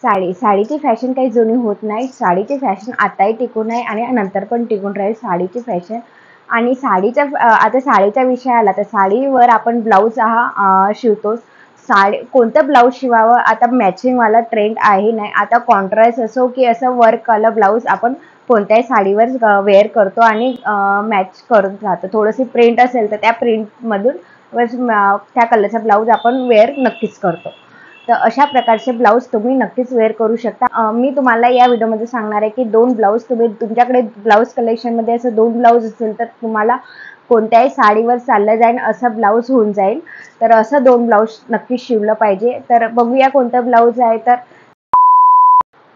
साडीची fashion काही जुनी होत नाही. साडीची फॅशन आताही टिकून आहे आणि नंतर पण टिकून राहील साडीची फॅशन. आणि आता साडीचा विषय आला तर साडीवर आपण ब्लाऊज शिवतो. कोणतं ब्लाऊज शिवावं आता मॅचिंगवाला ट्रेंड आहे नाही. आता कॉन्ट्रास्ट असो की असं वर्कवाला ब्लाऊज आपण कोणत्याही साडीवर वेअर करतो आणि मॅच करत राहतो. थोडीशी प्रिंट असेल तर त्या प्रिंटमधून त्या कलरचा ब्लाऊज आपण वेअर नक्कीच करतो. तर अशा प्रकारचे ब्लाऊज तुम्ही नक्कीच वेअर करू शकता. मी तुम्हाला या व्हिडिओमध्ये सांगणार आहे की 2 ब्लाऊज तुमच्याकडे ब्लाऊज कलेक्शनमध्ये असं 2 ब्लाऊज असेल तर तुम्हाला कोणत्याही साडीवर चाललं जाईल असं ब्लाऊज होऊन जाईल. तर असं 2 ब्लाऊज नक्कीच शिवलं पाहिजे. तर बघूया कोणतं ब्लाऊज आहे. तर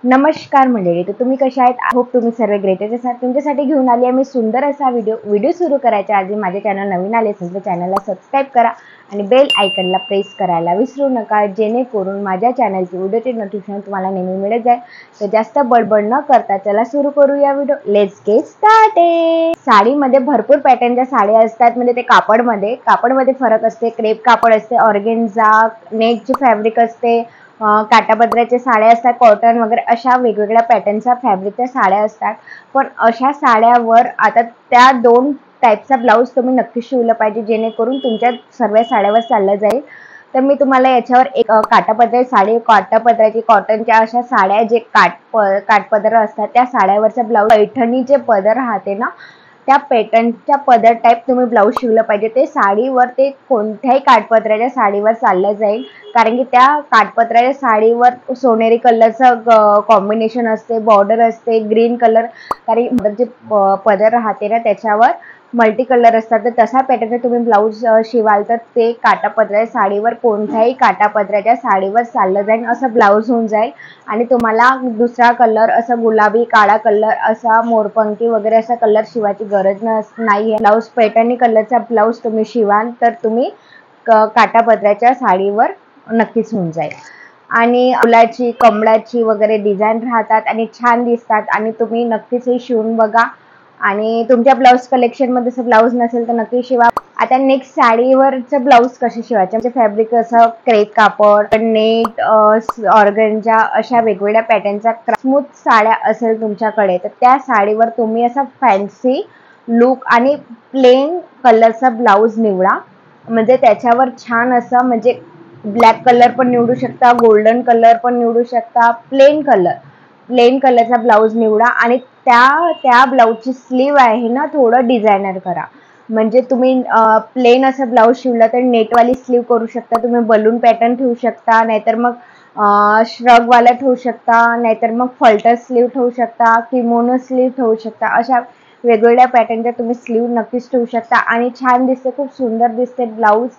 नमस्कार मंडळी, तर तुम्ही कशा आहेत? आय होप तुम्ही सर्व ग्रेटच असाल. तुमच्यासाठी घेऊन आली आहे मी सुंदर असा व्हिडिओ सुरू करायच्या आधी माझे चॅनल नवीन आले असेल तर चॅनलला सबस्क्राईब करा आणि बेल आयकनला प्रेस करायला विसरू नका, जेणेकरून माझ्या चॅनलची व्हिडिओचे नोटिफिकेशन तुम्हाला नेहमी मिळत जाईल. तर जास्त बडबड न करता चला सुरू करूया व्हिडिओ. Let's get started. साडीमध्ये भरपूर पॅटर्नच्या साड्या असतात. म्हणजे ते कापडमध्ये फरक असते. क्रेप कापड असते, ऑर्गेन्झा, नेटची फॅब्रिक असते, काठापदराच्या साड्या असतात, कॉटन वगैरे अशा वेगवेगळ्या पॅटर्नच्या फॅब्रिकच्या साड्या असतात. पण अशा साड्यावर आता त्या 2 टाईपचा ब्लाऊज तुम्ही नक्की शिवलं पाहिजे, जेणेकरून तुमच्या सर्व साड्यावर चाललं जाईल. तर मी तुम्हाला याच्यावर एक काठापदराची साडी, काठापदराची कॉटनच्या अशा साड्या जे काठपदर असतात त्या साड्यावरचा ब्लाऊज, पैठणीचे पदर राहते ना त्या पॅटर्नच्या पदर टाईप तुम्ही ब्लाऊज शिवलं पाहिजे. ते साडीवर ते कोणत्याही काठपदराच्या साडीवर चाललं जाईल. कारण की त्या काठपदराच्या साडीवर सोनेरी कलरचं कॉम्बिनेशन असते, बॉर्डर असते, ग्रीन कलर. कारण जे पदर राहते ना त्याच्यावर मल्टी कलर असतात. तर तसा पॅटर्नचा तुम्ही ब्लाऊज शिवाल तर ते काठापदराच्या साडीवर कोणत्याही काठापदराच्या साडीवर चाललं जाईल असं ब्लाऊज होऊन जाईल. आणि तुम्हाला दुसरा कलर असा गुलाबी, काळा कलर, असा मोरपंखी वगैरे असा कलर शिवायची गरज नाही आहे. ब्लाऊज पैठणी कलरचा ब्लाऊज तुम्ही शिवाल तर तुम्ही काठापदराच्या साडीवर नक्कीच होऊन जाईल. आणि फुलाची, कमळाची वगैरे डिझाईन राहतात आणि छान दिसतात आणि तुम्ही नक्कीच हे शिवून बघा. आणि तुमच्या ब्लाऊज कलेक्शनमध्ये असं ब्लाऊज नसेल तर नक्की शिवा. आता नेक्स्ट साडीवरचं ब्लाऊज कसे शिवायचे, म्हणजे फॅब्रिक असं क्रेप कापड, नेट, ऑर्गन्झा अशा वेगवेगळ्या पॅटर्नच्या स्मूथ साड्या असेल तुमच्याकडे तर त्या साडीवर तुम्ही असा फॅन्सी लुक आणि प्लेन कलरचा ब्लाऊज निवडा. म्हणजे त्याच्यावर छान असं म्हणजे ब्लॅक कलर पण निवडू शकता, गोल्डन कलर पण निवडू शकता, प्लेन कलरचा ब्लाऊज निवडा. आणि त्या ब्लाऊजची स्लीव आहे ना थोडं डिझायनर करा. म्हणजे तुम्ही प्लेन असं ब्लाऊज शिवला तर नेटवाली स्लीव करू शकता, तुम्ही बलून पॅटर्न ठेवू शकता, नाहीतर मग श्रगवाला ठेवू शकता, नाहीतर मग फल्टर स्लीव ठेवू शकता, किमोनो स्लीव ठेवू शकता. अशा वेगवेगळ्या पॅटर्नच्या तुम्ही स्लीव नक्कीच ठेवू शकता आणि छान दिसते, खूप सुंदर दिसते ब्लाऊज.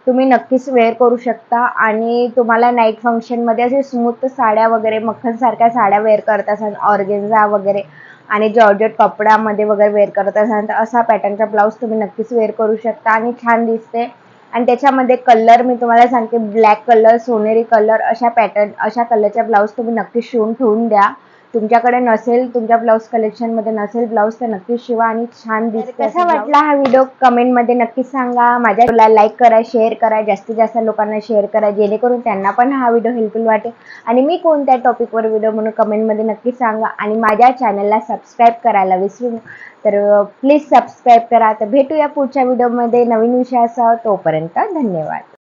तुम्ही नक्कीच वेअर करू शकता. आणि तुम्हाला नाईट फंक्शनमध्ये असे स्मूथ साड्या वगैरे मख्खनसारख्या साड्या वेअर करत असाल, ऑर्गेन्झा वगैरे आणि जॉर्जेट कपड्यामध्ये वगैरे वेअर करत असाल तर असा पॅटर्नचा ब्लाऊज तुम्ही नक्कीच वेअर करू शकता आणि छान दिसते. आणि त्याच्यामध्ये कलर मी तुम्हाला सांगते, ब्लॅक कलर, सोनेरी कलर अशा कलरचा ब्लाऊज तुम्ही नक्कीच शिवून ठेवून द्या. तुमच्याकडे नसेल, तुमच्या ब्लाऊज कलेक्शनमध्ये नसेल ब्लाऊज तर नक्कीच शिवा आणि छान दिसते. कसा वाटला हा व्हिडिओ कमेंटमध्ये नक्कीच सांगा. माझ्या लाईक करा, शेअर करा, जास्तीत जास्त लोकांना शेअर करा, जेणेकरून त्यांना पण हा व्हिडिओ हेल्पफुल वाटेल. आणि मी कोणत्या टॉपिकवर व्हिडिओ म्हणून कमेंटमध्ये नक्कीच सांगा. आणि माझ्या चॅनलला सबस्क्राईब करायला विसरू नका. तर प्लीज सबस्क्राईब करा. तर भेटूया पुढच्या व्हिडिओमध्ये नवीन विषयासह. तोपर्यंत धन्यवाद.